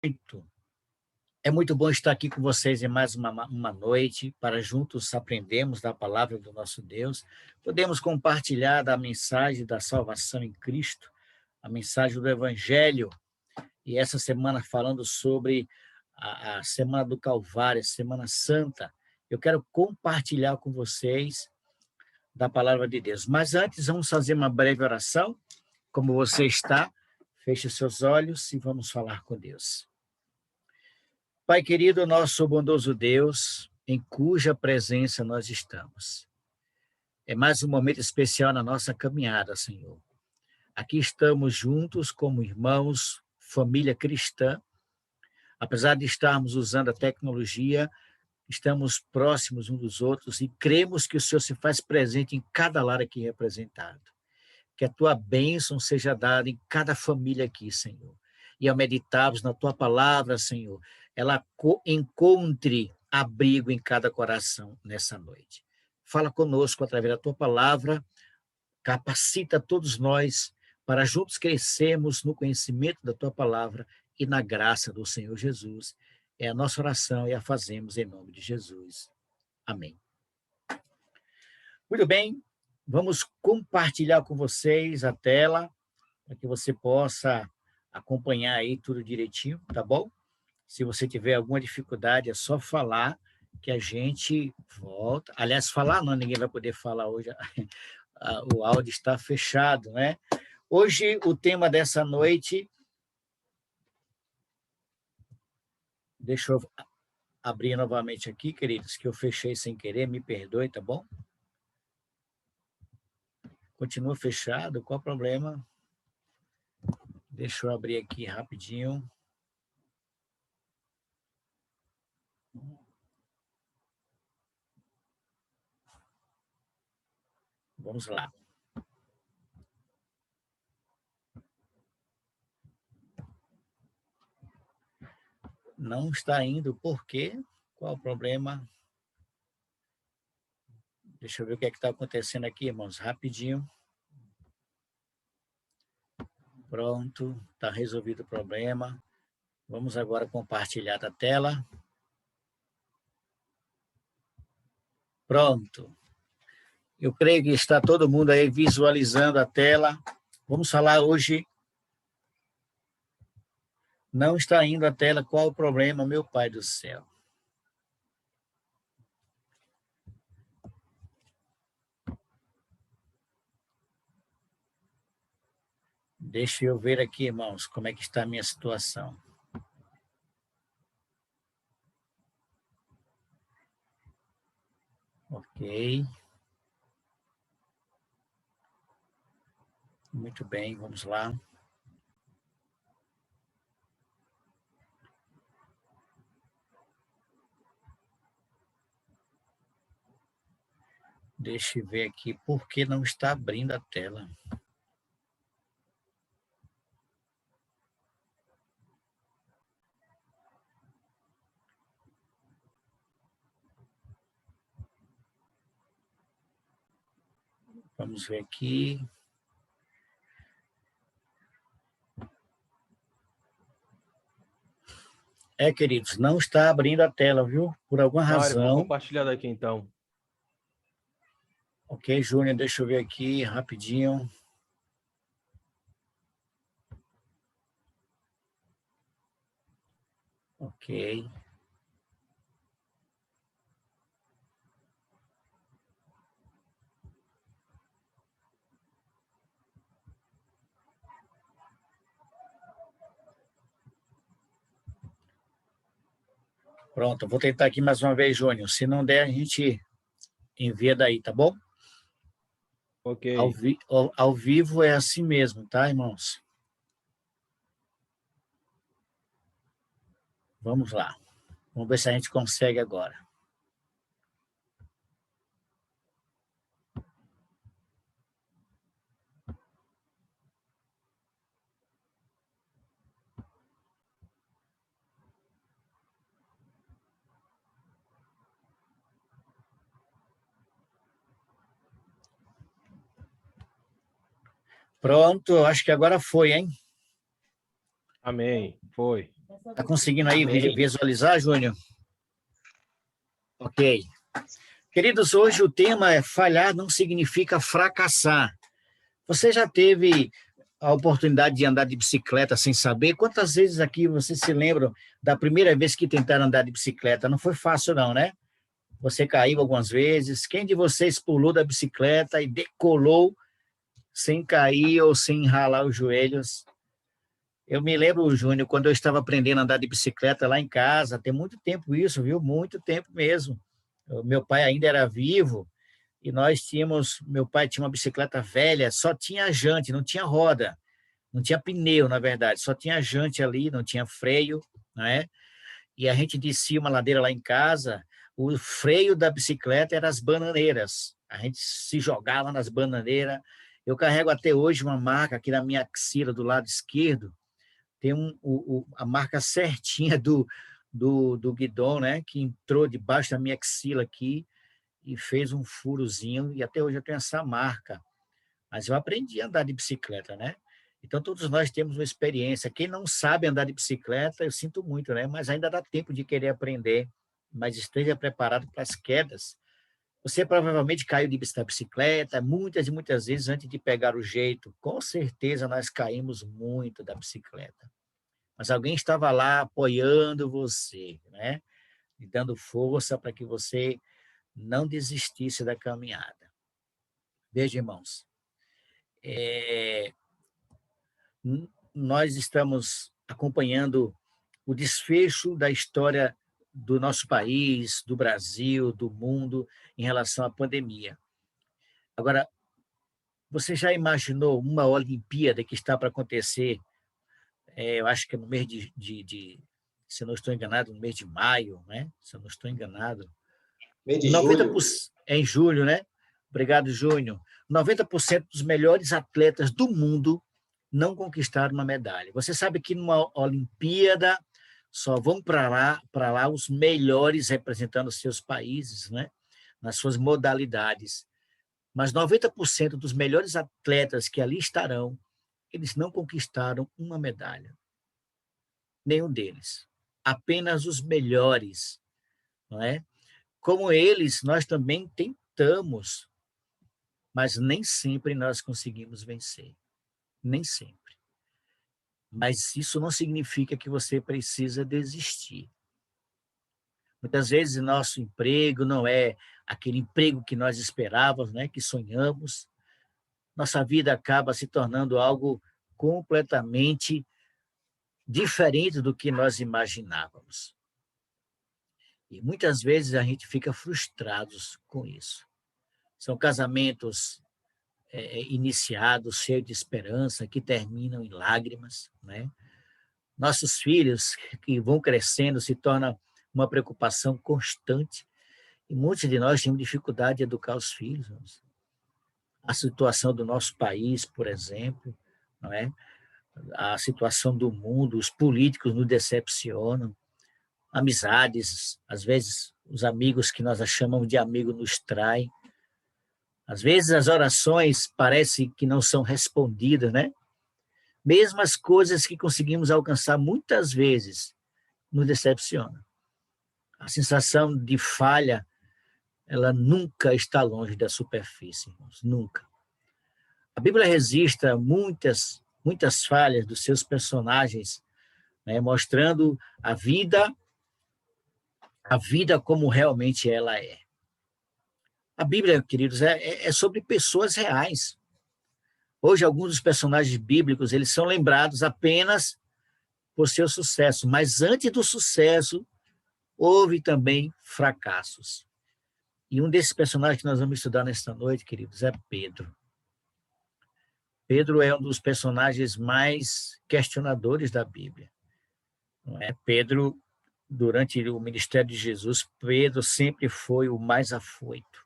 Muito. É muito bom estar aqui com vocês em mais uma noite, para juntos aprendermos da palavra do nosso Deus. Podemos compartilhar da mensagem da salvação em Cristo, a mensagem do Evangelho, e essa semana falando sobre a Semana do Calvário, a Semana Santa. Eu quero compartilhar com vocês da palavra de Deus. Mas antes, vamos fazer uma breve oração. Como você está, feche seus olhos e vamos falar com Deus. Pai querido, nosso bondoso Deus, em cuja presença nós estamos. É mais um momento especial na nossa caminhada, Senhor. Aqui estamos juntos como irmãos, família cristã. Apesar de estarmos usando a tecnologia, estamos próximos uns dos outros e cremos que o Senhor se faz presente em cada lar aqui representado. Que a tua bênção seja dada em cada família aqui, Senhor. E ao meditarmos na tua palavra, Senhor, ela encontre abrigo em cada coração nessa noite. Fala conosco através da tua palavra, capacita todos nós para juntos crescermos no conhecimento da tua palavra e na graça do Senhor Jesus. É a nossa oração e a fazemos em nome de Jesus. Amém. Muito bem, vamos compartilhar com vocês a tela, para que você possa acompanhar aí tudo direitinho, tá bom? Se você tiver alguma dificuldade, é só falar que a gente volta. Aliás, falar não, ninguém vai poder falar hoje, o áudio está fechado, né? Hoje, o tema dessa noite... Deixa eu abrir novamente aqui, queridos, que eu fechei sem querer, me perdoe, tá bom? Continua fechado, qual o problema? Deixa eu abrir aqui rapidinho. Vamos lá. Não está indo, por quê? Qual o problema? Deixa eu ver o que é que está acontecendo aqui, irmãos, rapidinho. Pronto, está resolvido o problema. Vamos agora compartilhar a tela. Pronto. Eu creio que está todo mundo aí visualizando a tela. Vamos falar hoje. Não está indo a tela, qual o problema, meu Pai do céu? Deixa eu ver aqui, irmãos, como é que está a minha situação. Ok. Muito bem, vamos lá. Deixa eu ver aqui, por que não está abrindo a tela? Vamos ver aqui. Queridos, não está abrindo a tela, viu? Por alguma Mário, vou razão. compartilhar daqui então. Ok, Júnior, deixa eu ver aqui rapidinho. Ok. Pronto, vou tentar aqui mais uma vez, Júnior. Se não der, a gente envia daí, tá bom? Ok. Ao vivo é assim mesmo, tá, irmãos? Vamos lá. Vamos ver se a gente consegue agora. Pronto, acho que agora foi, hein? Amém. Foi. Está conseguindo aí visualizar, Júnior? Ok. Queridos, hoje o tema é falhar não significa fracassar. Você já teve a oportunidade de andar de bicicleta sem saber? Quantas vezes aqui vocês se lembram da primeira vez que tentaram andar de bicicleta? Não foi fácil não, né? Você caiu algumas vezes. Quem de vocês pulou da bicicleta e decolou sem cair ou sem ralar os joelhos? Eu me lembro, Júnior, quando eu estava aprendendo a andar de bicicleta lá em casa, tem muito tempo isso, viu? Muito tempo mesmo. O meu pai ainda era vivo e meu pai tinha uma bicicleta velha, só tinha jante, não tinha roda, não tinha pneu, na verdade, só tinha jante ali, não tinha freio, né? E a gente descia uma ladeira lá em casa, o freio da bicicleta era as bananeiras. A gente se jogava nas bananeiras. Eu carrego até hoje uma marca aqui na minha axila, do lado esquerdo, tem a marca certinha do guidão, né, que entrou debaixo da minha axila aqui e fez um furozinho, e até hoje eu tenho essa marca. Mas eu aprendi a andar de bicicleta, né? Então, todos nós temos uma experiência. Quem não sabe andar de bicicleta, eu sinto muito, né? Mas ainda dá tempo de querer aprender, mas esteja preparado para as quedas. Você provavelmente caiu da bicicleta muitas e muitas vezes antes de pegar o jeito. Com certeza nós caímos muito da bicicleta. Mas alguém estava lá apoiando você, né? E dando força para que você não desistisse da caminhada. Veja, irmãos, nós estamos acompanhando o desfecho da história do nosso país, do Brasil, do mundo, em relação à pandemia. Agora, você já imaginou uma Olimpíada que está para acontecer, eu acho que é no mês se eu não estou enganado, no mês de maio, né? Se eu não estou enganado. Mês de 90%, julho. é em julho, né? Obrigado, Júnior. 90% dos melhores atletas do mundo não conquistaram uma medalha. Você sabe que numa Olimpíada só vão para lá os melhores representando os seus países, né? Nas suas modalidades. Mas 90% dos melhores atletas que ali estarão, eles não conquistaram uma medalha. Nenhum deles. Apenas os melhores, não é? Como eles, nós também tentamos, mas nem sempre nós conseguimos vencer. Nem sempre. Mas isso não significa que você precisa desistir. Muitas vezes nosso emprego não é aquele emprego que nós esperávamos, né, que sonhamos. Nossa vida acaba se tornando algo completamente diferente do que nós imaginávamos. E muitas vezes a gente fica frustrados com isso. São casamentos iniciados, cheios de esperança, que terminam em lágrimas, né? Nossos filhos que vão crescendo se torna uma preocupação constante, e muitos de nós temos dificuldade de educar os filhos. A situação do nosso país, por exemplo, não é? A situação do mundo, os políticos nos decepcionam, amizades, às vezes os amigos que nós chamamos de amigo nos traem. Às vezes as orações parecem que não são respondidas, né? Mesmo as coisas que conseguimos alcançar muitas vezes nos decepcionam. A sensação de falha, ela nunca está longe da superfície, irmãos, nunca. A Bíblia registra muitas falhas dos seus personagens, né, mostrando a vida como realmente ela é. A Bíblia, queridos, é sobre pessoas reais. Hoje, alguns dos personagens bíblicos, eles são lembrados apenas por seu sucesso, mas antes do sucesso, houve também fracassos. E um desses personagens que nós vamos estudar nesta noite, queridos, é Pedro. Pedro é um dos personagens mais questionadores da Bíblia. Não é? Pedro, durante o ministério de Jesus, Pedro sempre foi o mais afoito,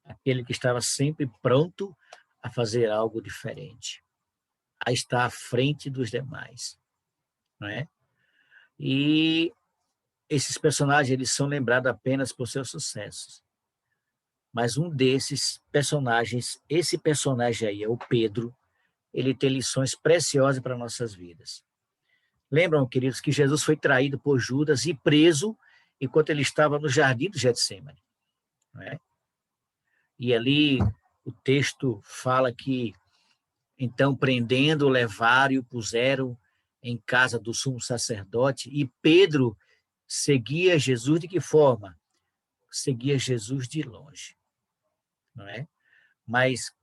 aquele que estava sempre pronto a fazer algo diferente, a estar à frente dos demais. Não é? E esses personagens, eles são lembrados apenas por seus sucessos. Mas um desses personagens, esse personagem aí é o Pedro, ele tem lições preciosas para nossas vidas. Lembram, queridos, que Jesus foi traído por Judas e preso enquanto ele estava no jardim do Getsêmani, não é? E ali o texto fala que, então, prendendo, levaram e o puseram em casa do sumo sacerdote, e Pedro seguia Jesus de que forma? Seguia Jesus de longe, não é? Mas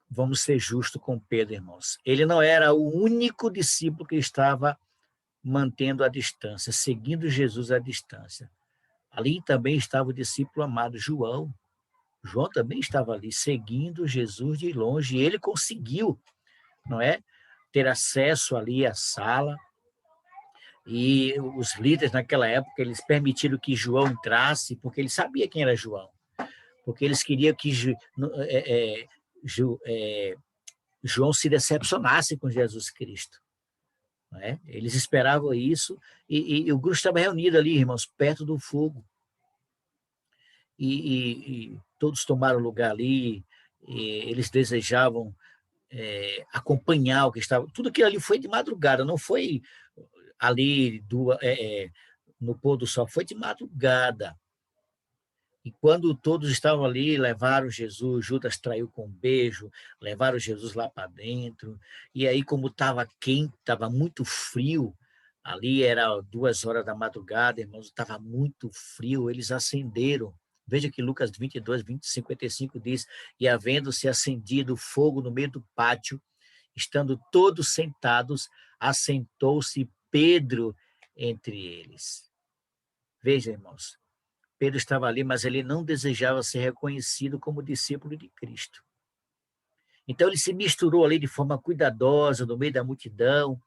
vamos ser justos com Pedro, irmãos. Ele não era o único discípulo que estava mantendo a distância, seguindo Jesus à distância. Ali também estava o discípulo amado João. João também estava ali, seguindo Jesus de longe, e ele conseguiu, não é? Ter acesso ali à sala, e os líderes naquela época, eles permitiram que João entrasse, porque ele sabia quem era João, porque eles queriam que João se decepcionasse com Jesus Cristo. Não é? Eles esperavam isso, e o grupo estava reunido ali, irmãos, perto do fogo, e todos tomaram lugar ali, eles desejavam acompanhar o que estava. Tudo aquilo ali foi de madrugada, não foi ali no pôr do sol, foi de madrugada. E quando todos estavam ali, levaram Jesus, Judas traiu com um beijo, levaram Jesus lá para dentro. E aí, como estava quente, estava muito frio, ali era 2 horas da madrugada, irmãos, estava muito frio, eles acenderam. Veja que Lucas 22, 55 diz, e havendo-se acendido fogo no meio do pátio, estando todos sentados, assentou-se Pedro entre eles. Veja, irmãos, Pedro estava ali, mas ele não desejava ser reconhecido como discípulo de Cristo. Então ele se misturou ali de forma cuidadosa no meio da multidão,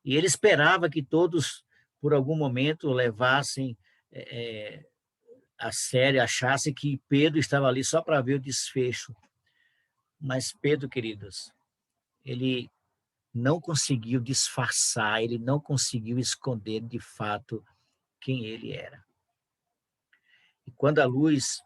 e ele esperava que todos, por algum momento, levassem a sério, achassem que Pedro estava ali só para ver o desfecho. Mas Pedro, queridos, ele não conseguiu disfarçar, ele não conseguiu esconder de fato quem ele era. E quando a luz,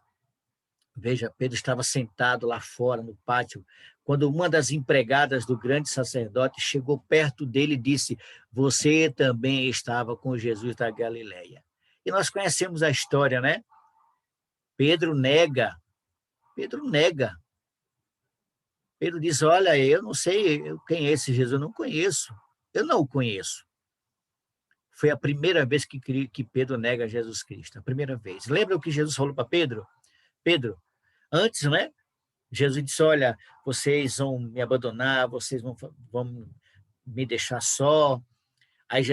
veja, Pedro estava sentado lá fora no pátio, quando uma das empregadas do grande sacerdote chegou perto dele e disse, você também estava com Jesus da Galileia. E nós conhecemos a história, né? Pedro nega. Pedro diz, olha, eu não sei quem é esse Jesus, eu não conheço. Eu não o conheço. Foi a primeira vez que Pedro nega Jesus Cristo, a primeira vez. Lembra o que Jesus falou para Pedro? Pedro, antes, né? Jesus disse, olha, vocês vão me abandonar, vocês vão me deixar só. Aí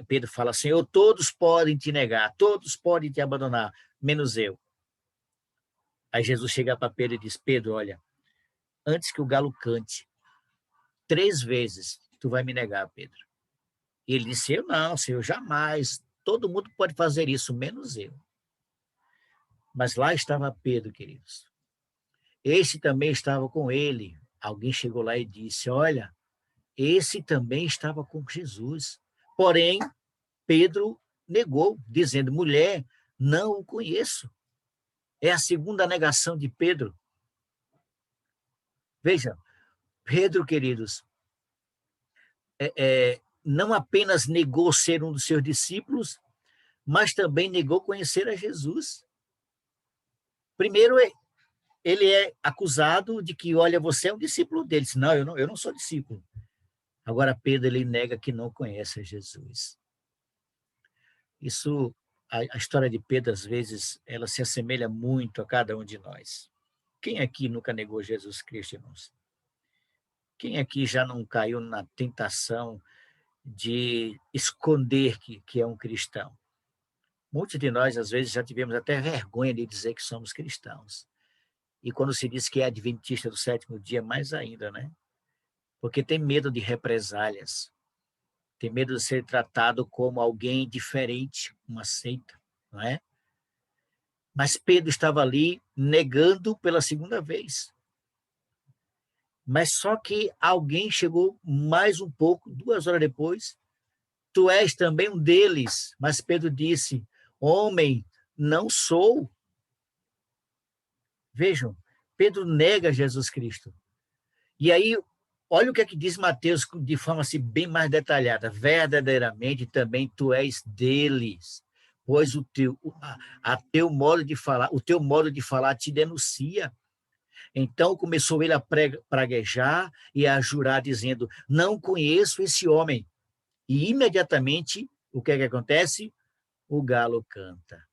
Pedro fala, Senhor, todos podem te negar, todos podem te abandonar, menos eu. Aí Jesus chega para Pedro e diz, Pedro, olha, antes que o galo cante, 3 vezes tu vai me negar, Pedro. E ele disse, eu não, Senhor, jamais. Todo mundo pode fazer isso, menos eu. Mas lá estava Pedro, queridos. Esse também estava com ele. Alguém chegou lá e disse, olha, esse também estava com Jesus. Porém, Pedro negou, dizendo, mulher, não o conheço. É a segunda negação de Pedro. Veja, Pedro, queridos, não apenas negou ser um dos seus discípulos, mas também negou conhecer a Jesus. Primeiro, ele é acusado de que, olha, você é um discípulo dele. Não, eu não sou discípulo. Agora, Pedro, ele nega que não conhece a Jesus. Isso, a história de Pedro, às vezes, ela se assemelha muito a cada um de nós. Quem aqui nunca negou Jesus Cristo, irmãos? Quem aqui já não caiu na tentação de esconder que é um cristão? Muitos de nós, às vezes, já tivemos até vergonha de dizer que somos cristãos. E quando se diz que é adventista do 7º dia, mais ainda, né? Porque tem medo de represálias, tem medo de ser tratado como alguém diferente, uma seita, não é? Mas Pedro estava ali negando pela segunda vez. Mas só que alguém chegou mais um pouco, 2 horas depois, tu és também um deles. Mas Pedro disse, homem, não sou. Vejam, Pedro nega Jesus Cristo. E aí, Olha o que é que diz Mateus de forma assim, bem mais detalhada. Verdadeiramente também tu és deles, pois a teu modo de falar, o teu modo de falar te denuncia. Então começou ele a praguejar e a jurar, dizendo: não conheço esse homem. E imediatamente, o que é que acontece? O galo canta.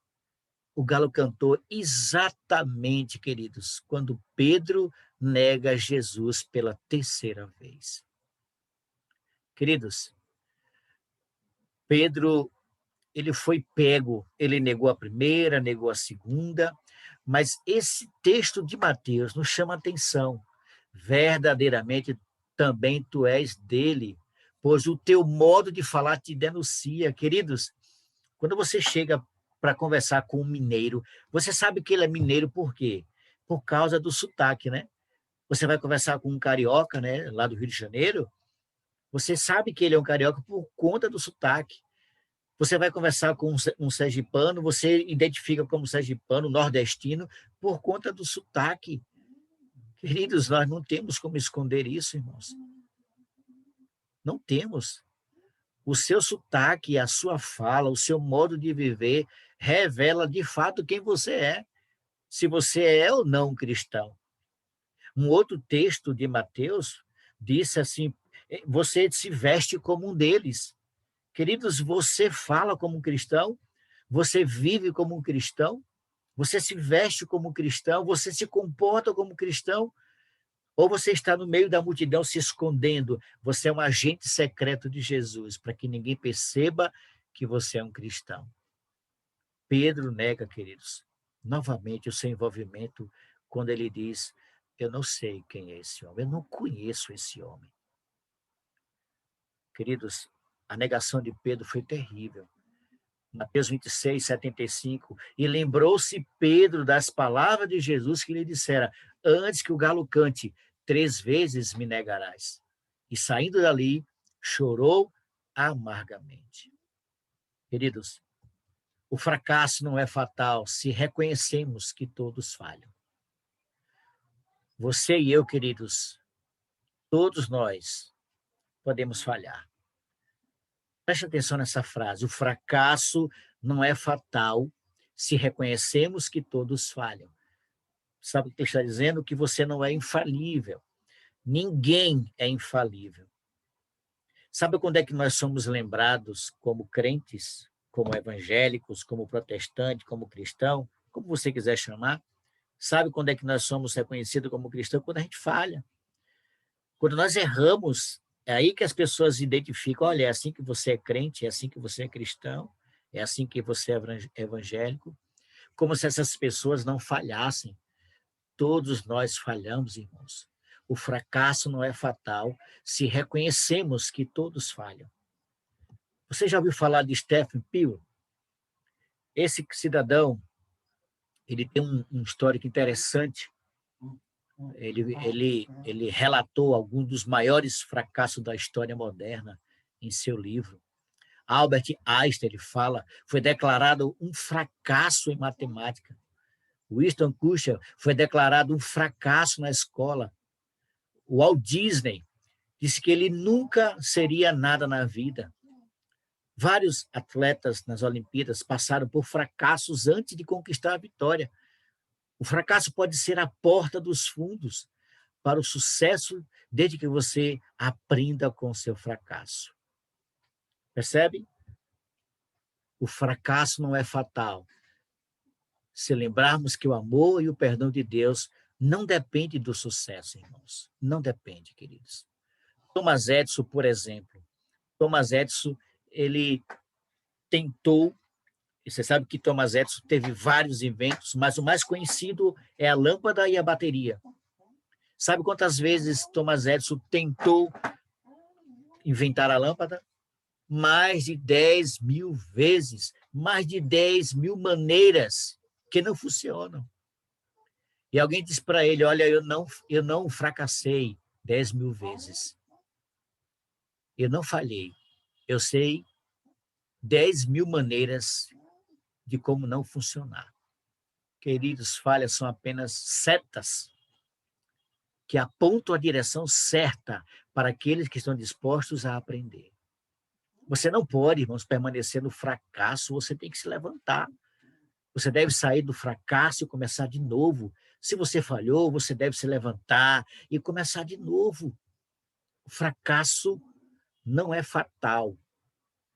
O galo cantou exatamente, queridos, quando Pedro nega Jesus pela terceira vez. Queridos, Pedro, ele foi pego, ele negou a primeira, negou a segunda, mas esse texto de Mateus nos chama a atenção. Verdadeiramente também tu és dele, pois o teu modo de falar te denuncia. Queridos, quando você chega para conversar com um mineiro, você sabe que ele é mineiro por quê? Por causa do sotaque, né? Você vai conversar com um carioca, né, lá do Rio de Janeiro, você sabe que ele é um carioca por conta do sotaque. Você vai conversar com um sergipano, você identifica como sergipano, nordestino, por conta do sotaque. Queridos, nós não temos como esconder isso, irmãos. Não temos. O seu sotaque, a sua fala, o seu modo de viver revela de fato quem você é, se você é ou não um cristão. Um outro texto de Mateus disse assim: você se veste como um deles. Queridos, você fala como um cristão, você vive como um cristão, você se veste como um cristão, você se comporta como um cristão, ou você está no meio da multidão se escondendo? Você é um agente secreto de Jesus, para que ninguém perceba que você é um cristão. Pedro nega, queridos, novamente o seu envolvimento quando ele diz: eu não sei quem é esse homem, eu não conheço esse homem. Queridos, a negação de Pedro foi terrível. Mateus 26, 75. E lembrou-se Pedro das palavras de Jesus que lhe dissera: antes que o galo cante, 3 vezes me negarás. E saindo dali, chorou amargamente. Queridos, o fracasso não é fatal se reconhecemos que todos falham. Você e eu, queridos, todos nós podemos falhar. Preste atenção nessa frase. O fracasso não é fatal se reconhecemos que todos falham. Sabe o que ele está dizendo? Que você não é infalível. Ninguém é infalível. Sabe quando é que nós somos lembrados como crentes, como evangélicos, como protestantes, como cristão, como você quiser chamar? Sabe quando é que nós somos reconhecidos como cristão? Quando a gente falha. Quando nós erramos, é aí que as pessoas identificam: olha, é assim que você é crente, é assim que você é cristão, é assim que você é evangélico. Como se essas pessoas não falhassem. Todos nós falhamos, irmãos. O fracasso não é fatal se reconhecemos que todos falham. Você já ouviu falar de Stephen Pew? Esse cidadão, ele tem um histórico interessante. Ele relatou alguns dos maiores fracassos da história moderna em seu livro. Albert Einstein, ele fala, foi declarado um fracasso em matemática. Winston Churchill foi declarado um fracasso na escola. O Walt Disney disse que ele nunca seria nada na vida. Vários atletas nas Olimpíadas passaram por fracassos antes de conquistar a vitória. O fracasso pode ser a porta dos fundos para o sucesso, desde que você aprenda com o seu fracasso. Percebe? O fracasso não é fatal. Se lembrarmos que o amor e o perdão de Deus não dependem do sucesso, irmãos. Não depende, queridos. Thomas Edison, por exemplo. Thomas Edison, ele tentou, e você sabe que Thomas Edison teve vários inventos, mas o mais conhecido é a lâmpada e a bateria. Sabe quantas vezes Thomas Edison tentou inventar a lâmpada? Mais de 10.000 vezes, mais de 10.000 maneiras que não funcionam. E alguém diz para ele: olha, eu não fracassei 10.000 vezes. Eu não falhei. Eu sei 10.000 maneiras de como não funcionar. Queridos, falhas são apenas setas que apontam a direção certa para aqueles que estão dispostos a aprender. Você não pode, irmãos, permanecer no fracasso, você tem que se levantar. Você deve sair do fracasso e começar de novo. Se você falhou, você deve se levantar e começar de novo. O fracasso não é fatal.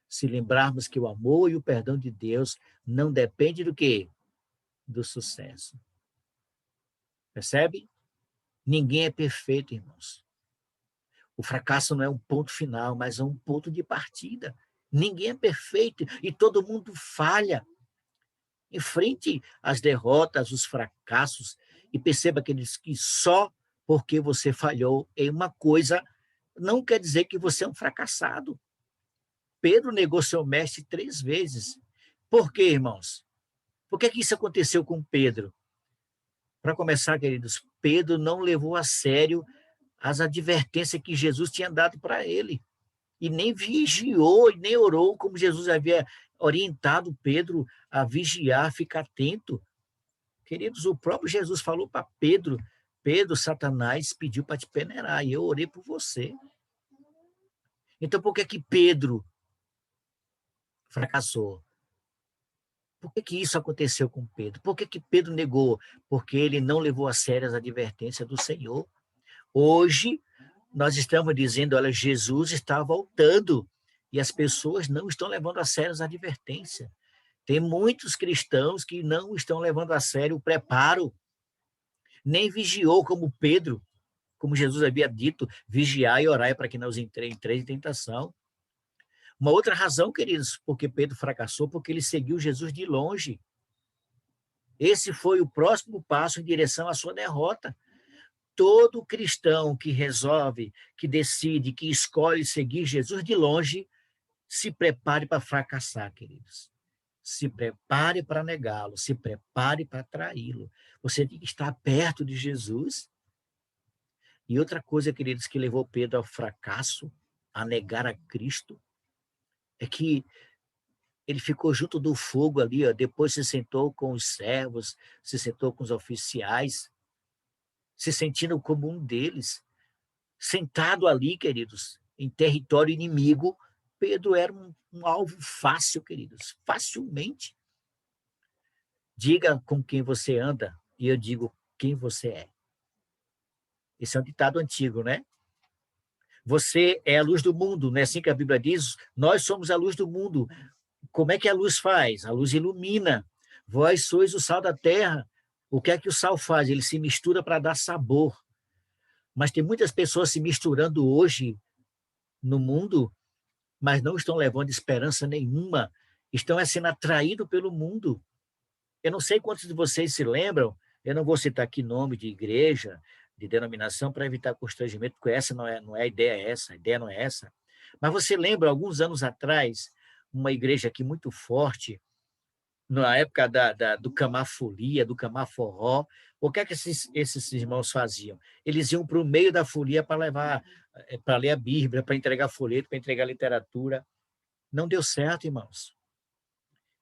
Se lembrarmos que o amor e o perdão de Deus não dependem do quê? Do sucesso. Percebe? Ninguém é perfeito, irmãos. O fracasso não é um ponto final, mas é um ponto de partida. Ninguém é perfeito e todo mundo falha. Enfrente as derrotas, os fracassos e perceba que só porque você falhou em uma coisa não quer dizer que você é um fracassado. Pedro negou seu mestre 3 vezes. Por quê, irmãos? Por que isso aconteceu com Pedro? Para começar, queridos, Pedro não levou a sério as advertências que Jesus tinha dado para ele. E nem vigiou, e nem orou, como Jesus havia orientado Pedro a vigiar, ficar atento. Queridos, o próprio Jesus falou para Pedro, Pedro, Satanás pediu para te peneirar, e eu orei por você. Então, por que Pedro fracassou? Por que isso aconteceu com Pedro? Por que Pedro negou? Porque ele não levou a sério as advertências do Senhor. Hoje, nós estamos dizendo, olha, Jesus está voltando, e as pessoas não estão levando a sério as advertências. Tem muitos cristãos que não estão levando a sério o preparo, nem vigiou como Pedro, como Jesus havia dito, vigiar e orar para que não entreis em tentação. Uma outra razão, queridos, porque Pedro fracassou, porque ele seguiu Jesus de longe. Esse foi o próximo passo em direção à sua derrota. Todo cristão que resolve, que decide, que escolhe seguir Jesus de longe, se prepare para fracassar, queridos. Se prepare para negá-lo, se prepare para traí-lo. Você tem que estar perto de Jesus. E outra coisa, queridos, que levou Pedro ao fracasso, a negar a Cristo, é que ele ficou junto do fogo ali, ó, depois se sentou com os servos, se sentou com os oficiais, se sentindo como um deles. Sentado ali, queridos, em território inimigo, Pedro era um alvo fácil, queridos, facilmente. Diga com quem você anda, e eu digo quem você é. Esse é um ditado antigo, né? Você é a luz do mundo, não é assim que a Bíblia diz? Nós somos a luz do mundo. Como é que a luz faz? A luz ilumina. Vós sois o sal da terra. O que é que o sal faz? Ele se mistura para dar sabor. Mas tem muitas pessoas se misturando hoje no mundo, mas não estão levando esperança nenhuma. Estão sendo atraídos pelo mundo. Eu não sei quantos de vocês se lembram, eu não vou citar aqui nome de igreja, de denominação, para evitar constrangimento, porque essa não é a ideia, a ideia não é essa. Mas você lembra, alguns anos atrás, uma igreja aqui muito forte, na época do Camafolia, do Camaforró, o que é que esses irmãos faziam? Eles iam para o meio da folia para levar, para ler a Bíblia, para entregar folheto, para entregar literatura. Não deu certo, irmãos.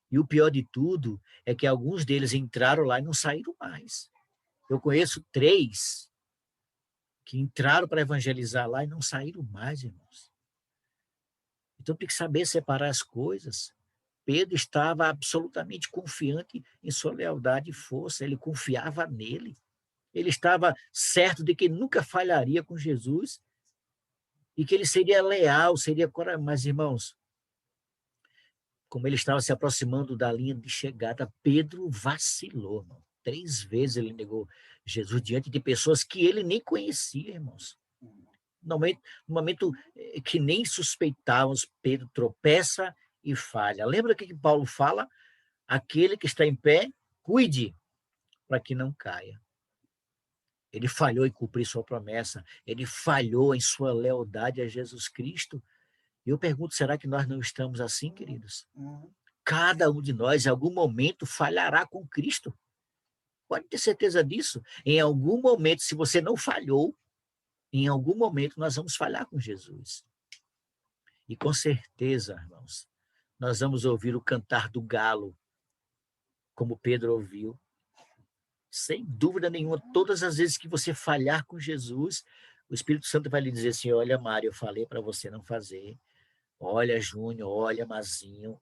E o pior de tudo é que alguns deles entraram lá e não saíram mais. Eu conheço 3 que entraram para evangelizar lá e não saíram mais, irmãos. Então tem que saber separar as coisas. Pedro estava absolutamente confiante em sua lealdade e força, ele confiava nele. Ele estava certo de que nunca falharia com Jesus e que ele seria leal, seria corajoso. Mas, irmãos, como ele estava se aproximando da linha de chegada, Pedro vacilou, irmão. 3 vezes ele negou Jesus diante de pessoas que ele nem conhecia, irmãos. No momento que nem suspeitávamos, Pedro tropeça e falha. Lembra o que Paulo fala? Aquele que está em pé, cuide para que não caia. Ele falhou em cumprir sua promessa, ele falhou em sua lealdade a Jesus Cristo. E eu pergunto, será que nós não estamos assim, queridos? Cada um de nós, em algum momento, falhará com Cristo. Pode ter certeza disso. Em algum momento, se você não falhou, em algum momento nós vamos falhar com Jesus. E com certeza, irmãos, nós vamos ouvir o cantar do galo, como Pedro ouviu. Sem dúvida nenhuma, todas as vezes que você falhar com Jesus, o Espírito Santo vai lhe dizer assim: olha, Mário, eu falei para você não fazer. Olha, Júnior, olha, Mazinho,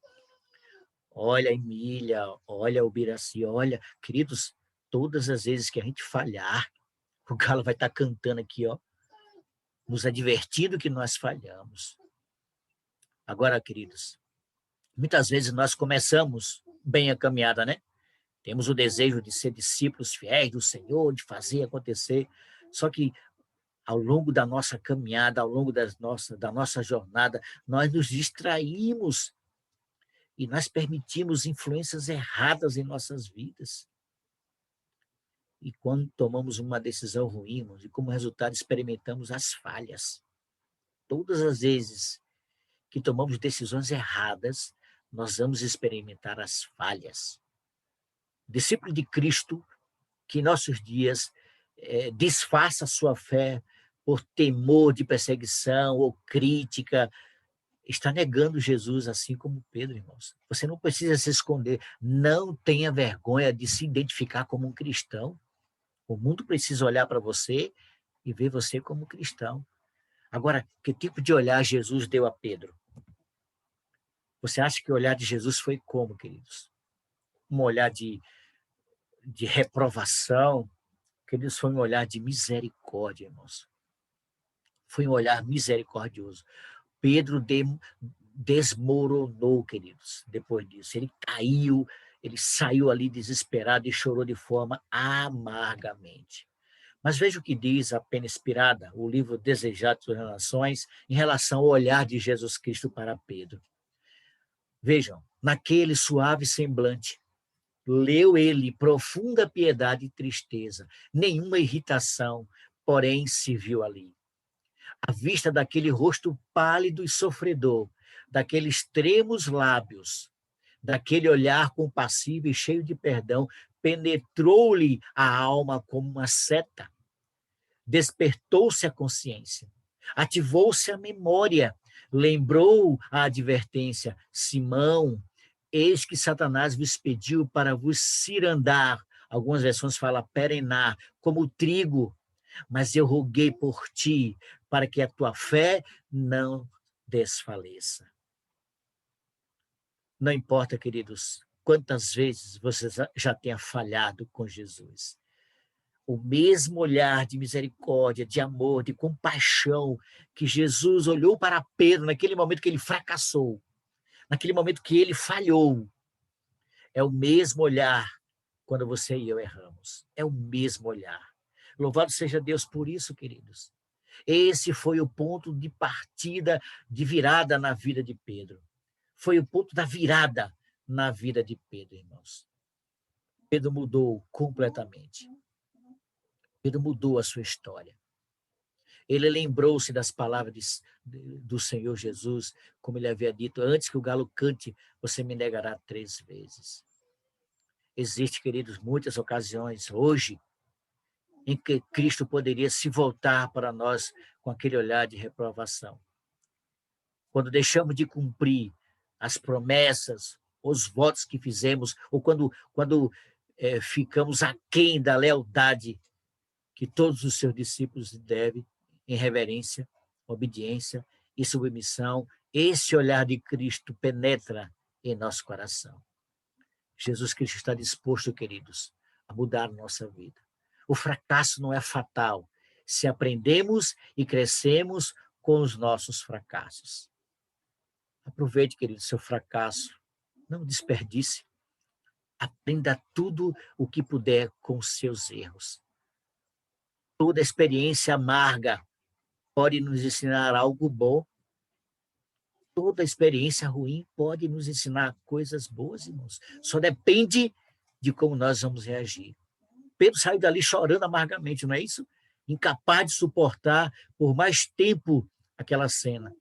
olha, Emília, olha, Ubiraci, olha. Queridos, todas as vezes que a gente falhar, o Galo vai estar cantando aqui, ó, nos advertindo que nós falhamos. Agora, queridos, muitas vezes nós começamos bem a caminhada, né? Temos o desejo de ser discípulos fiéis do Senhor, de fazer acontecer. Só que ao longo da nossa caminhada, ao longo da nossa jornada, nós nos distraímos e nós permitimos influências erradas em nossas vidas. E quando tomamos uma decisão ruim, e como resultado experimentamos as falhas. Todas as vezes que tomamos decisões erradas, nós vamos experimentar as falhas. Discípulo de Cristo, que em nossos dias disfarça a sua fé por temor de perseguição ou crítica, está negando Jesus, assim como Pedro, irmãos. Você não precisa se esconder. Não tenha vergonha de se identificar como um cristão. O mundo precisa olhar para você e ver você como cristão. Agora, que tipo de olhar Jesus deu a Pedro? Você acha que o olhar de Jesus foi como, queridos? Um olhar de reprovação? Queridos, foi um olhar de misericórdia, irmãos. Foi um olhar misericordioso. Pedro desmoronou, queridos, depois disso. Ele caiu, ele saiu ali desesperado e chorou de forma amargamente. Mas veja o que diz a Pena Inspirada, o livro Desejado das Relações, em relação ao olhar de Jesus Cristo para Pedro. Vejam, naquele suave semblante, leu ele profunda piedade e tristeza, nenhuma irritação, porém, se viu ali. À vista daquele rosto pálido e sofredor, daqueles tremos lábios, daquele olhar compassivo e cheio de perdão, penetrou-lhe a alma como uma seta. Despertou-se a consciência, ativou-se a memória, lembrou a advertência: Simão, eis que Satanás vos pediu para vos cirandar, algumas versões falam perenar, como trigo, mas eu roguei por ti, para que a tua fé não desfaleça. Não importa, queridos, quantas vezes você já tenha falhado com Jesus. O mesmo olhar de misericórdia, de amor, de compaixão que Jesus olhou para Pedro naquele momento que ele fracassou, naquele momento que ele falhou, é o mesmo olhar quando você e eu erramos. É o mesmo olhar. Louvado seja Deus por isso, queridos. Esse foi o ponto de partida, de virada na vida de Pedro. Foi o ponto da virada na vida de Pedro, irmãos. Pedro mudou completamente. Pedro mudou a sua história. Ele lembrou-se das palavras do Senhor Jesus, como ele havia dito: antes que o galo cante, você me negará 3 vezes. Existem, queridos, muitas ocasiões hoje em que Cristo poderia se voltar para nós com aquele olhar de reprovação. Quando deixamos de cumprir as promessas, os votos que fizemos, ou quando ficamos aquém da lealdade que todos os seus discípulos devem, em reverência, obediência e submissão, esse olhar de Cristo penetra em nosso coração. Jesus Cristo está disposto, queridos, a mudar a nossa vida. O fracasso não é fatal se aprendemos e crescemos com os nossos fracassos. Aproveite, querido, seu fracasso. Não desperdice. Aprenda tudo o que puder com os seus erros. Toda experiência amarga pode nos ensinar algo bom. Toda experiência ruim pode nos ensinar coisas boas, irmãos. Só depende de como nós vamos reagir. Pedro saiu dali chorando amargamente, não é isso? Incapaz de suportar por mais tempo aquela cena.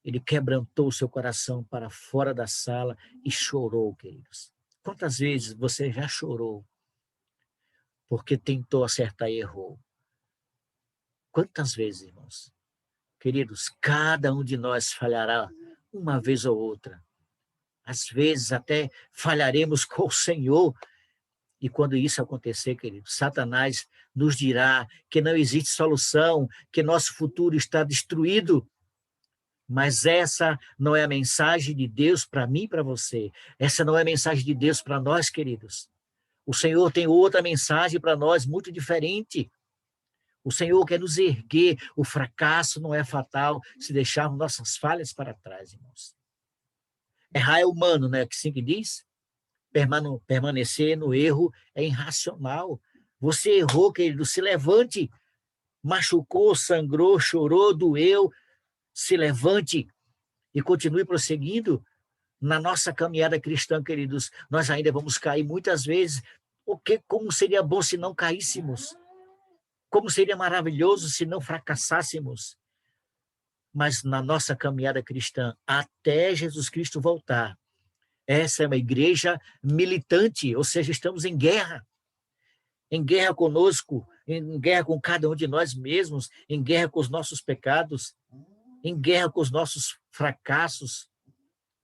Ele quebrantou seu coração para fora da sala e chorou, queridos. Quantas vezes você já chorou porque tentou acertar e errou? Quantas vezes, irmãos? Queridos, cada um de nós falhará uma vez ou outra. Às vezes até falharemos com o Senhor E quando isso acontecer, querido, Satanás nos dirá que não existe solução, que nosso futuro está destruído. Mas essa não é a mensagem de Deus para mim e para você. Essa não é a mensagem de Deus para nós, queridos. O Senhor tem outra mensagem para nós, muito diferente. O Senhor quer nos erguer. O fracasso não é fatal se deixarmos nossas falhas para trás, irmãos. Errar é humano, né? Que assim que diz. Permanecer no erro é irracional. Você errou, querido, se levante. Machucou, sangrou, chorou, doeu. Se levante e continue prosseguindo. Na nossa caminhada cristã, queridos, nós ainda vamos cair muitas vezes. Como seria bom se não caíssemos? Como seria maravilhoso se não fracassássemos? Mas na nossa caminhada cristã, até Jesus Cristo voltar, essa é uma igreja militante, ou seja, estamos em guerra conosco, em guerra com cada um de nós mesmos, em guerra com os nossos pecados, em guerra com os nossos fracassos.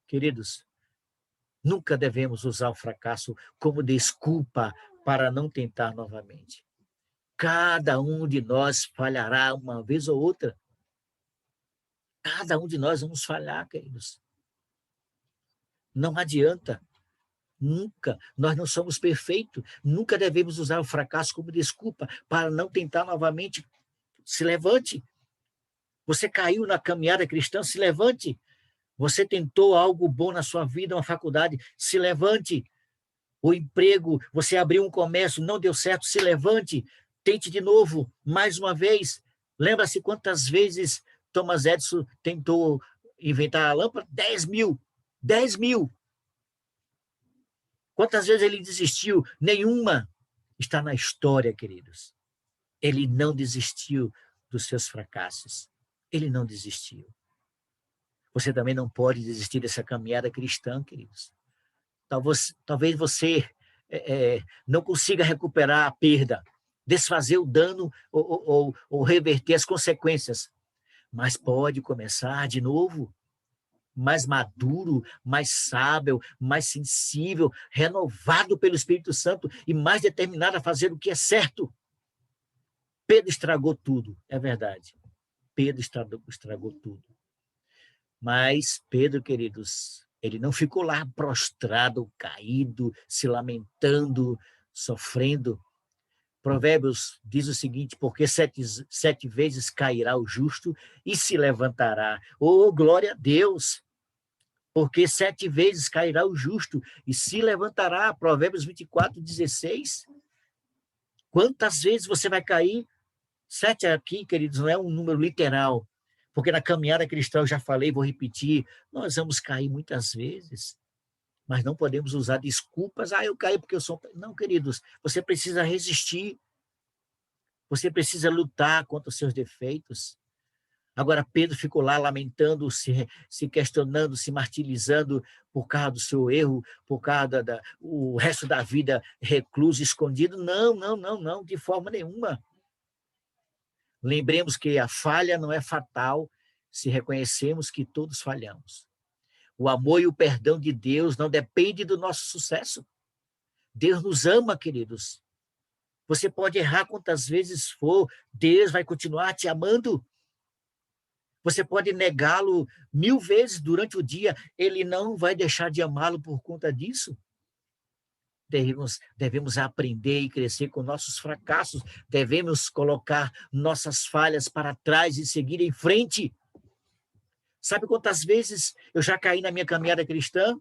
Queridos, nunca devemos usar o fracasso como desculpa para não tentar novamente. Cada um de nós falhará uma vez ou outra. Cada um de nós vamos falhar, queridos. Não adianta. Nunca. Nós não somos perfeitos. Nunca devemos usar o fracasso como desculpa para não tentar novamente. Se levante. Você caiu na caminhada cristã, se levante. Você tentou algo bom na sua vida, uma faculdade, se levante. O emprego, você abriu um comércio, não deu certo, se levante. Tente de novo, mais uma vez. Lembra-se quantas vezes Thomas Edison tentou inventar a lâmpada? 10.000. 10.000. Quantas vezes ele desistiu? Nenhuma. Está na história, queridos. Ele não desistiu dos seus fracassos. Ele não desistiu. Você também não pode desistir dessa caminhada cristã, queridos. Talvez você não consiga recuperar a perda, desfazer o dano ou reverter as consequências, mas pode começar de novo, mais maduro, mais sábio, mais sensível, renovado pelo Espírito Santo e mais determinado a fazer o que é certo. Pedro estragou tudo, é verdade. Pedro estragou tudo. Mas Pedro, queridos, ele não ficou lá prostrado, caído, se lamentando, sofrendo. Provérbios diz o seguinte: porque sete vezes cairá o justo e se levantará. Oh, glória a Deus! Porque 7 vezes cairá o justo e se levantará. Provérbios 24:16. Quantas vezes você vai cair? 7 aqui, queridos, não é um número literal. Porque na caminhada cristã, eu já falei, vou repetir, nós vamos cair muitas vezes. Mas não podemos usar desculpas. Eu caí porque eu sou... Não, queridos, você precisa resistir. Você precisa lutar contra os seus defeitos. Agora, Pedro ficou lá lamentando, se questionando, se martirizando por causa do seu erro, por causa o resto da vida recluso, escondido. Não, não, não, não, de forma nenhuma. Lembremos que a falha não é fatal se reconhecemos que todos falhamos. O amor e o perdão de Deus não dependem do nosso sucesso. Deus nos ama, queridos. Você pode errar quantas vezes for, Deus vai continuar te amando. Você pode negá-lo 1000 vezes durante o dia, ele não vai deixar de amá-lo por conta disso. Devemos aprender e crescer com nossos fracassos, devemos colocar nossas falhas para trás e seguir em frente. Sabe quantas vezes eu já caí na minha caminhada cristã?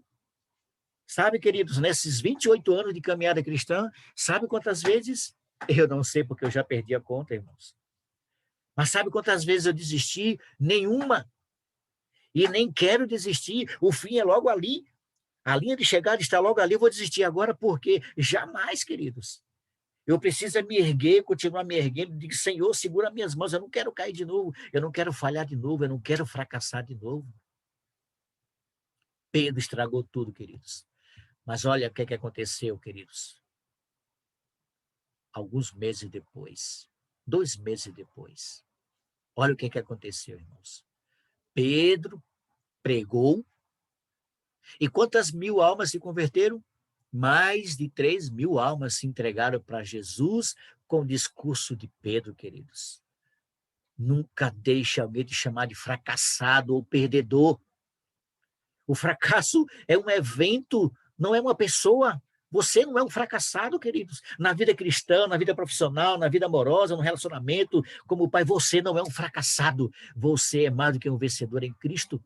Sabe, queridos, nesses 28 anos de caminhada cristã, sabe quantas vezes? Eu não sei, porque eu já perdi a conta, irmãos. Mas sabe quantas vezes eu desisti? Nenhuma. E nem quero desistir. O fim é logo ali. A linha de chegada está logo ali. Eu vou desistir agora porque jamais, queridos. Eu preciso me erguer, continuar me erguendo. Digo, Senhor, segura minhas mãos. Eu não quero cair de novo. Eu não quero falhar de novo. Eu não quero fracassar de novo. Pedro estragou tudo, queridos. Mas olha o que aconteceu, queridos. Alguns meses depois, 2 meses depois, olha o que aconteceu, irmãos. Pedro pregou, e quantas 1000 almas se converteram? Mais de 3.000 almas se entregaram para Jesus com o discurso de Pedro, queridos. Nunca deixe alguém te chamar de fracassado ou perdedor. O fracasso é um evento, não é uma pessoa. Você não é um fracassado, queridos. Na vida cristã, na vida profissional, na vida amorosa, no relacionamento, como pai, você não é um fracassado. Você é mais do que um vencedor em Cristo.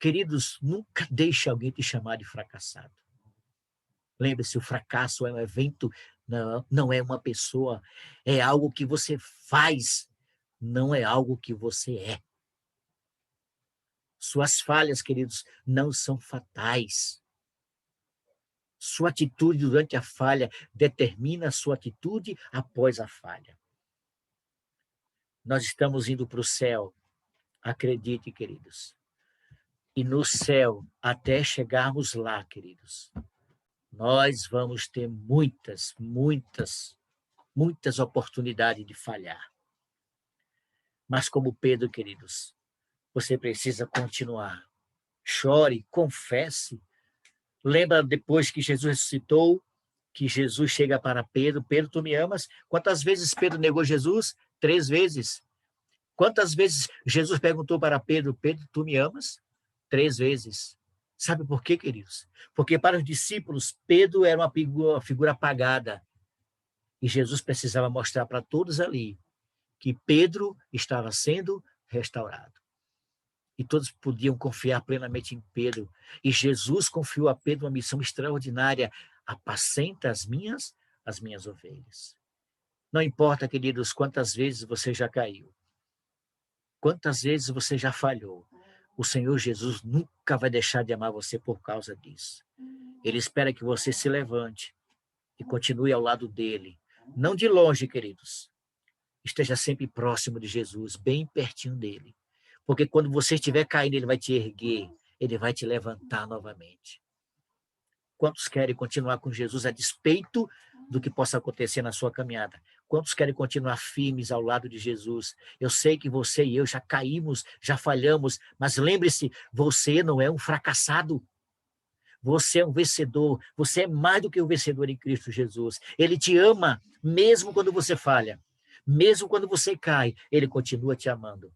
Queridos, nunca deixe alguém te chamar de fracassado. Lembre-se, o fracasso é um evento, não é uma pessoa. É algo que você faz, não é algo que você é. Suas falhas, queridos, não são fatais. Sua atitude durante a falha determina a sua atitude após a falha. Nós estamos indo para o céu, acredite, queridos. E no céu, até chegarmos lá, queridos, nós vamos ter muitas oportunidades de falhar. Mas como Pedro, queridos, você precisa continuar. Chore, confesse. Lembra depois que Jesus ressuscitou, que Jesus chega para Pedro: Pedro, tu me amas? Quantas vezes Pedro negou Jesus? 3 vezes. Quantas vezes Jesus perguntou para Pedro: Pedro, tu me amas? 3 vezes. Sabe por quê, queridos? Porque para os discípulos, Pedro era uma figura apagada. E Jesus precisava mostrar para todos ali que Pedro estava sendo restaurado. E todos podiam confiar plenamente em Pedro. E Jesus confiou a Pedro uma missão extraordinária: apacenta as minhas ovelhas. Não importa, queridos, quantas vezes você já caiu, quantas vezes você já falhou, o Senhor Jesus nunca vai deixar de amar você por causa disso. Ele espera que você se levante e continue ao lado dele. Não de longe, queridos. Esteja sempre próximo de Jesus, bem pertinho dele. Porque quando você estiver caindo, ele vai te erguer, ele vai te levantar novamente. Quantos querem continuar com Jesus a despeito do que possa acontecer na sua caminhada? Quantos querem continuar firmes ao lado de Jesus? Eu sei que você e eu já caímos, já falhamos, mas lembre-se, você não é um fracassado. Você é um vencedor, você é mais do que um vencedor em Cristo Jesus. Ele te ama, mesmo quando você falha, mesmo quando você cai, ele continua te amando.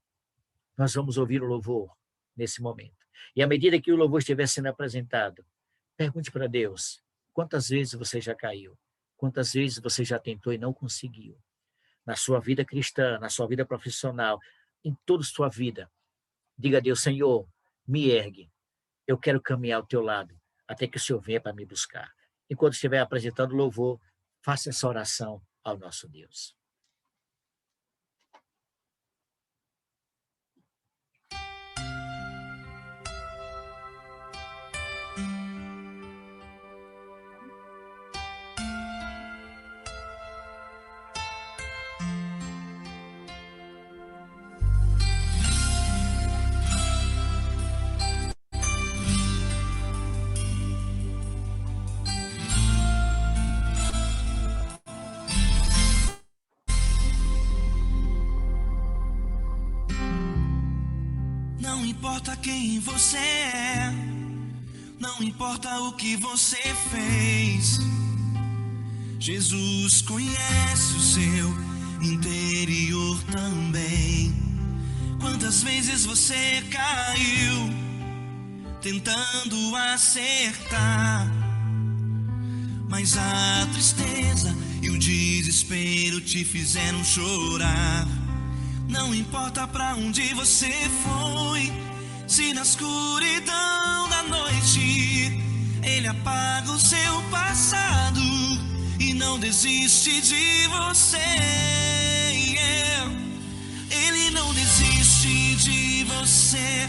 Nós vamos ouvir o louvor nesse momento. E à medida que o louvor estiver sendo apresentado, pergunte para Deus: quantas vezes você já caiu? Quantas vezes você já tentou e não conseguiu? Na sua vida cristã, na sua vida profissional, em toda a sua vida. Diga a Deus: Senhor, me ergue. Eu quero caminhar ao teu lado, até que o Senhor venha para me buscar. Enquanto estiver apresentando o louvor, faça essa oração ao nosso Deus. Não importa quem você é, não importa o que você fez, Jesus conhece o seu interior também. Quantas vezes você caiu tentando acertar, mas a tristeza e o desespero te fizeram chorar. Não importa pra onde você foi, se na escuridão da noite ele apaga o seu passado e não desiste de você. Ele não desiste de você,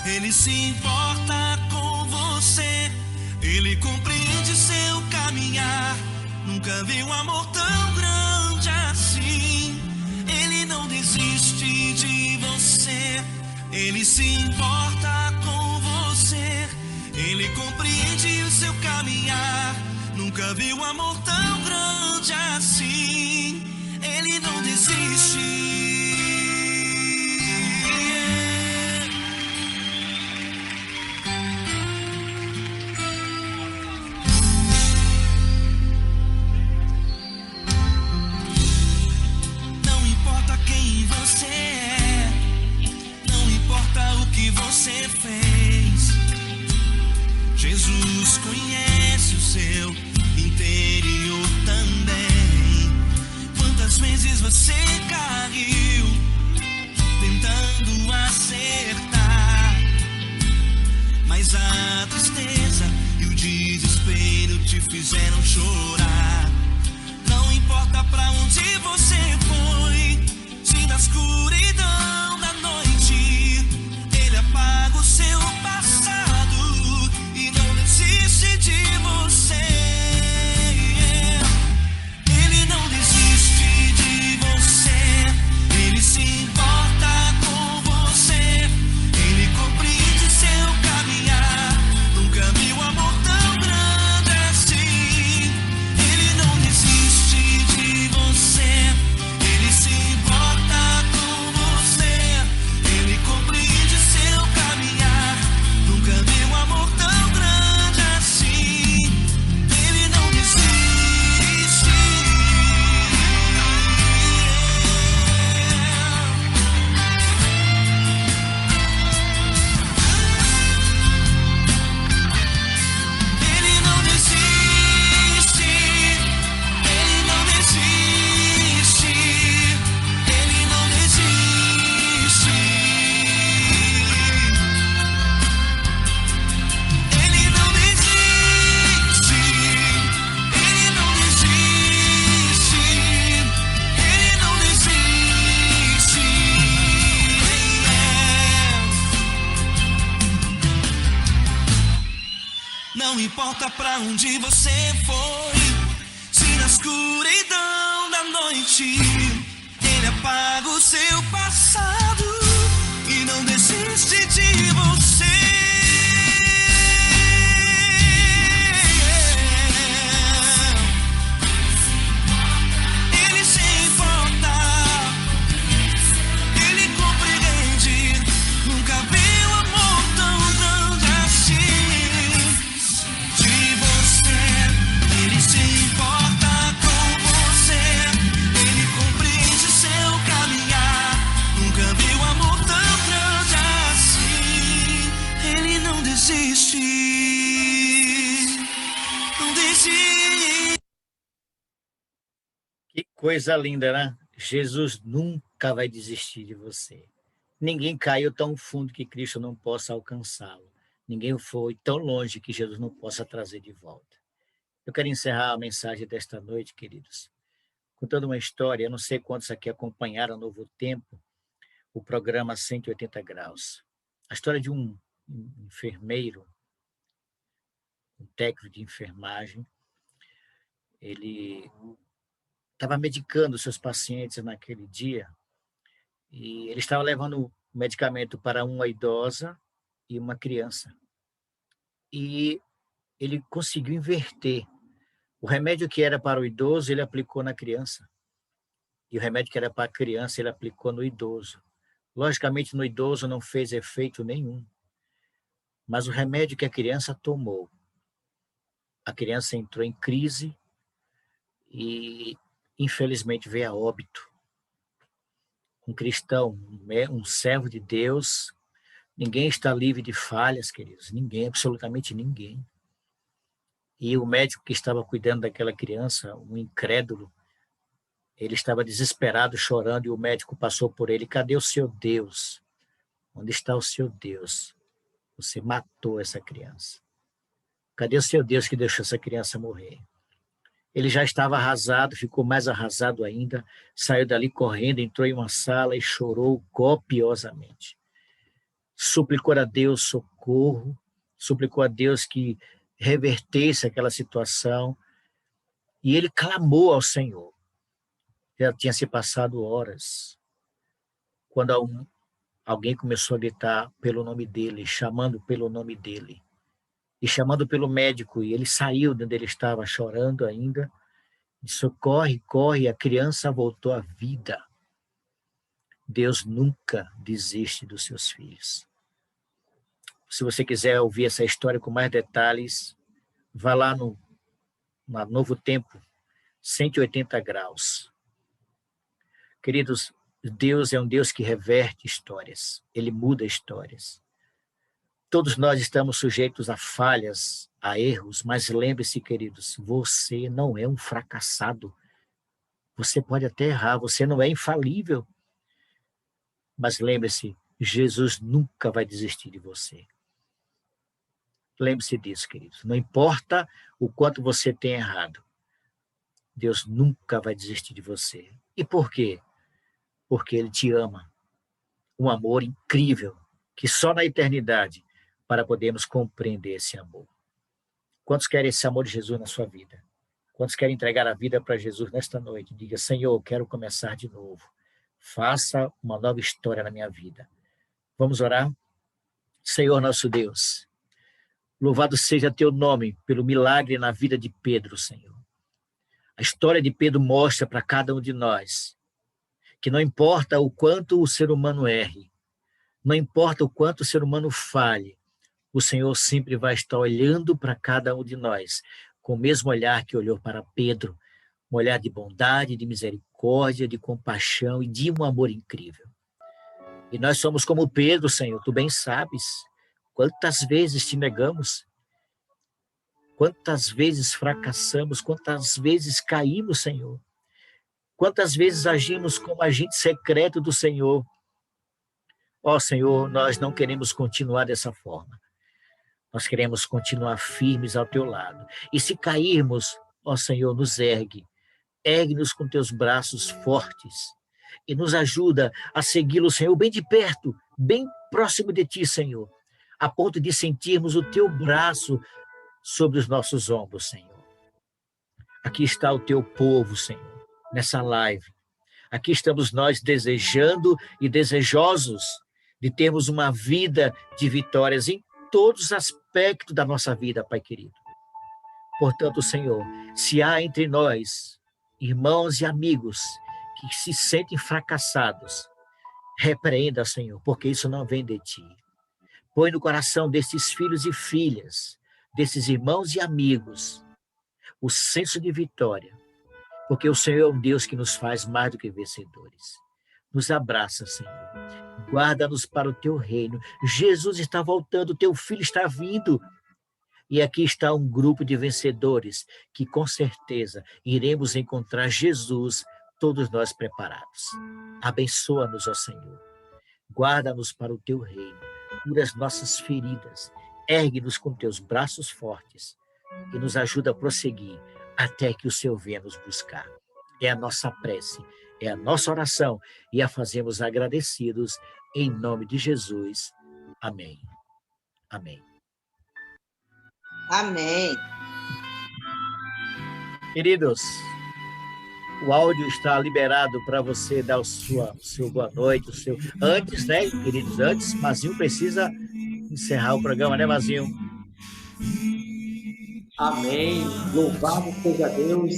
ele se importa com você, ele compreende seu caminhar. Nunca vi um amor tão grande assim. Ele não desiste de você, ele se importa com você, ele compreende o seu caminhar. Nunca vi um amor tão grande assim. Ele não desiste. Jesus conhece o seu interior também. Quantas vezes você caiu tentando acertar, mas a tristeza e o desespero te fizeram chorar. Não importa pra onde você foi, se na escuridão da noite ele apaga o seu passado e não desiste de você. Ele não desiste de você, ele se importa com você, ele compreende seu caminhar. Nunca vi um amor tão grande assim. Ele não desiste de você, ele se importa com você, ele compreende seu caminhar. Nunca vi um amor tão grande assim. Ele não desiste. Ele não desiste, ele não desiste, ele não desiste. Ele não desiste, ele não desiste, ele não desiste. Não importa pra onde você foi, se na escuridão da noite ele apaga o seu passado e não desiste de você. Ele se importa, ele compreende. Nunca vi um amor tão grande assim. De você, ele se importa com você, ele compreende seu caminhar. Nunca vi um amor tão grande assim. Ele não desiste, não desiste. Que coisa linda, né? Jesus nunca vai desistir de você. Ninguém caiu tão fundo que Cristo não possa alcançá-lo. Ninguém foi tão longe que Jesus não possa trazer de volta. Eu quero encerrar a mensagem desta noite, queridos, contando uma história. Eu não sei quantos aqui acompanharam Novo Tempo, o programa 180 Graus. A história de um enfermeiro, um técnico de enfermagem. Ele estava medicando seus pacientes naquele dia e ele estava levando medicamento para uma idosa e uma criança. E ele conseguiu inverter. O remédio que era para o idoso, ele aplicou na criança. E o remédio que era para a criança, ele aplicou no idoso. Logicamente, no idoso não fez efeito nenhum. Mas o remédio que a criança tomou, a criança entrou em crise e, infelizmente, veio a óbito. Um cristão, um servo de Deus. Ninguém está livre de falhas, queridos. Ninguém, absolutamente ninguém. E o médico que estava cuidando daquela criança, um incrédulo, ele estava desesperado, chorando, e o médico passou por ele. Cadê o seu Deus? Onde está o seu Deus? Você matou essa criança. Cadê o seu Deus que deixou essa criança morrer? Ele já estava arrasado, ficou mais arrasado ainda, saiu dali correndo, entrou em uma sala e chorou copiosamente. Suplicou a Deus socorro, suplicou a Deus que revertesse aquela situação, e ele clamou ao Senhor. Já tinha se passado horas, quando alguém começou a gritar pelo nome dele, chamando pelo nome dele, e chamando pelo médico, e ele saiu de onde ele estava, chorando ainda, disse: corre, corre, a criança voltou à vida. Deus nunca desiste dos seus filhos. Se você quiser ouvir essa história com mais detalhes, vá lá no Novo Tempo, 180 Graus. Queridos, Deus é um Deus que reverte histórias, Ele muda histórias. Todos nós estamos sujeitos a falhas, há erros, mas lembre-se, queridos, você não é um fracassado. Você pode até errar, você não é infalível. Mas lembre-se, Jesus nunca vai desistir de você. Lembre-se disso, queridos. Não importa o quanto você tenha errado, Deus nunca vai desistir de você. E por quê? Porque Ele te ama. Um amor incrível, que só na eternidade, para podermos compreender esse amor. Quantos querem esse amor de Jesus na sua vida? Quantos querem entregar a vida para Jesus nesta noite? Diga, Senhor, eu quero começar de novo. Faça uma nova história na minha vida. Vamos orar? Senhor nosso Deus, louvado seja teu nome pelo milagre na vida de Pedro, Senhor. A história de Pedro mostra para cada um de nós que não importa o quanto o ser humano erre, não importa o quanto o ser humano falhe, o Senhor sempre vai estar olhando para cada um de nós com o mesmo olhar que olhou para Pedro, um olhar de bondade, de misericórdia, de compaixão e de um amor incrível. E nós somos como Pedro, Senhor, tu bem sabes quantas vezes te negamos, quantas vezes fracassamos, quantas vezes caímos, Senhor, quantas vezes agimos como agente secreto do Senhor. Ó Senhor, nós não queremos continuar dessa forma. Nós queremos continuar firmes ao teu lado. E se cairmos, ó Senhor, nos ergue. Ergue-nos com teus braços fortes. E nos ajuda a segui-lo, Senhor, bem de perto, bem próximo de ti, Senhor. A ponto de sentirmos o teu braço sobre os nossos ombros, Senhor. Aqui está o teu povo, Senhor, nessa live. Aqui estamos nós desejando e desejosos de termos uma vida de vitórias em todos os aspectos da nossa vida, Pai querido. Portanto, Senhor, se há entre nós irmãos e amigos que se sentem fracassados, repreenda, Senhor, porque isso não vem de ti. Põe no coração desses filhos e filhas, desses irmãos e amigos, o senso de vitória, porque o Senhor é um Deus que nos faz mais do que vencedores. Nos abraça, Senhor. Guarda-nos para o teu reino. Jesus está voltando, o teu filho está vindo. E aqui está um grupo de vencedores que, com certeza, iremos encontrar Jesus, todos nós preparados. Abençoa-nos, ó Senhor. Guarda-nos para o teu reino. Cura as nossas feridas. Ergue-nos com teus braços fortes e nos ajuda a prosseguir até que o Senhor venha nos buscar. É a nossa prece, é a nossa oração e a fazemos agradecidos em nome de Jesus. Amém. Amém. Amém. Queridos, o áudio está liberado para você dar o seu boa noite, o seu... Antes, né, queridos, antes, Mazinho precisa encerrar o programa, né, Mazinho? Amém. Louvado seja Deus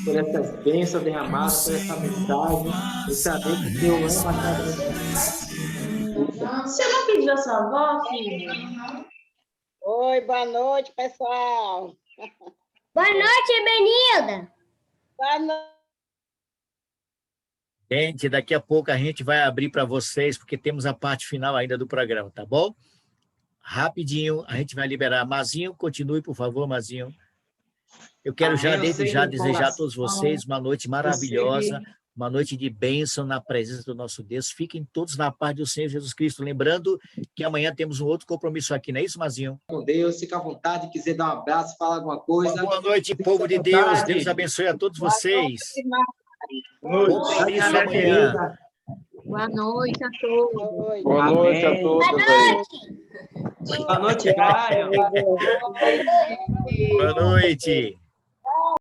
por essas bênçãos derramadas, por essa mensagem. Eu sabia que Deus ama cada um. Você não pediu a sua avó, filho? Oi, boa noite, pessoal. Boa noite, Benilda. Boa noite. Gente, daqui a pouco a gente vai abrir para vocês, porque temos a parte final ainda do programa, tá bom? Rapidinho, a gente vai liberar. Mazinho, continue, por favor, Mazinho. Eu quero já, desde já, desejar a todos vocês uma noite maravilhosa, uma noite de bênção na presença do nosso Deus. Fiquem todos na paz do Senhor Jesus Cristo. Lembrando que amanhã temos um outro compromisso aqui, não é isso, Mazinho? Com Deus, fica à vontade, quiser dar um abraço, fala alguma coisa. Uma boa noite, povo de Deus. Deus abençoe a todos vocês. Compromisso amanhã. Boa noite a todos. Boa noite a todos. Boa noite. Boa noite, Caio. Boa noite.